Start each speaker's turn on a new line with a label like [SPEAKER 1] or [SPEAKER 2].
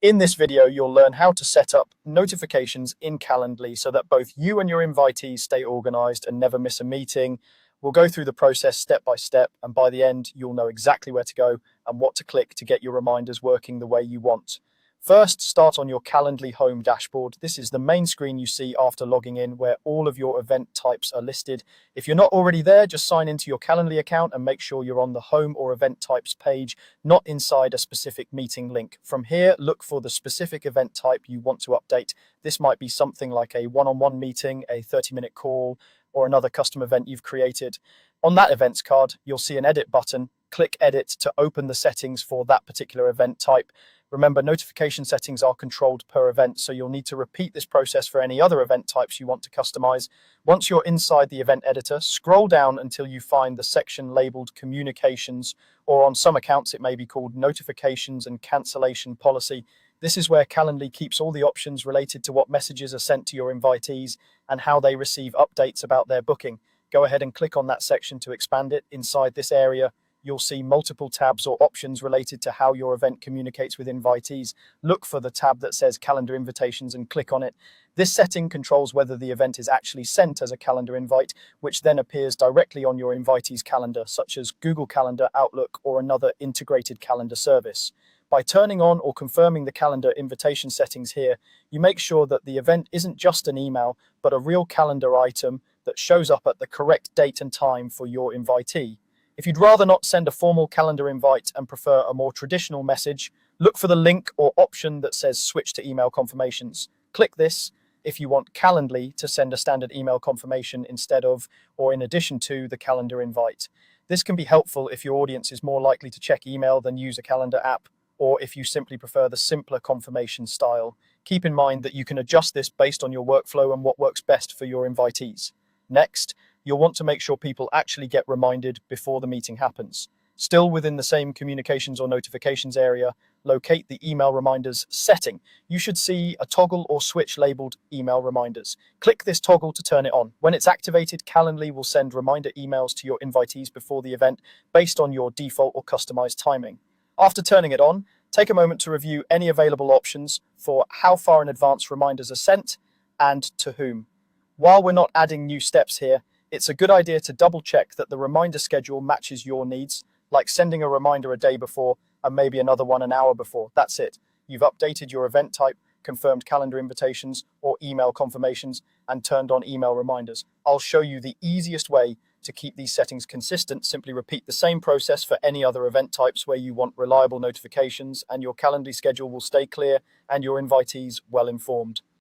[SPEAKER 1] In this video, you'll learn how to set up notifications in Calendly so that both you and your invitees stay organized and never miss a meeting. We'll go through the process step by step, and by the end, you'll know exactly where to go and what to click to get your reminders working the way you want. First, start on your Calendly home dashboard. This is the main screen you see after logging in, where all of your event types are listed. If you're not already there, just sign into your Calendly account and make sure you're on the home or event types page, not inside a specific meeting link. From here, look for the specific event type you want to update. This might be something like a one-on-one meeting, a 30-minute call, or another custom event you've created. On that events card, you'll see an edit button. Click edit to open the settings for that particular event type. Remember, notification settings are controlled per event, so you'll need to repeat this process for any other event types you want to customize. Once you're inside the event editor, scroll down until you find the section labeled Communications, or on some accounts it may be called Notifications and Cancellation Policy. This is where Calendly keeps all the options related to what messages are sent to your invitees and how they receive updates about their booking. Go ahead and click on that section to expand it. Inside this area, you'll see multiple tabs or options related to how your event communicates with invitees. Look for the tab that says Calendar Invitations and click on it. This setting controls whether the event is actually sent as a calendar invite, which then appears directly on your invitee's calendar, such as Google Calendar, Outlook, or another integrated calendar service. By turning on or confirming the calendar invitation settings here, you make sure that the event isn't just an email, but a real calendar item that shows up at the correct date and time for your invitee. If you'd rather not send a formal calendar invite and prefer a more traditional message, look for the link or option that says Switch to Email Confirmations. Click this if you want Calendly to send a standard email confirmation instead of or in addition to the calendar invite. This can be helpful if your audience is more likely to check email than use a calendar app, or if you simply prefer the simpler confirmation style. Keep in mind that you can adjust this based on your workflow and what works best for your invitees. Next, you'll want to make sure people actually get reminded before the meeting happens. Still within the same communications or notifications area, locate the email reminders setting. You should see a toggle or switch labeled email reminders. Click this toggle to turn it on. When it's activated, Calendly will send reminder emails to your invitees before the event based on your default or customized timing. After turning it on, take a moment to review any available options for how far in advance reminders are sent and to whom. While we're not adding new steps here, it's a good idea to double check that the reminder schedule matches your needs, like sending a reminder a day before and maybe another one an hour before. That's it. You've updated your event type, confirmed calendar invitations or email confirmations, and turned on email reminders. I'll show you the easiest way to keep these settings consistent. Simply repeat the same process for any other event types where you want reliable notifications, and your Calendly schedule will stay clear and your invitees well informed.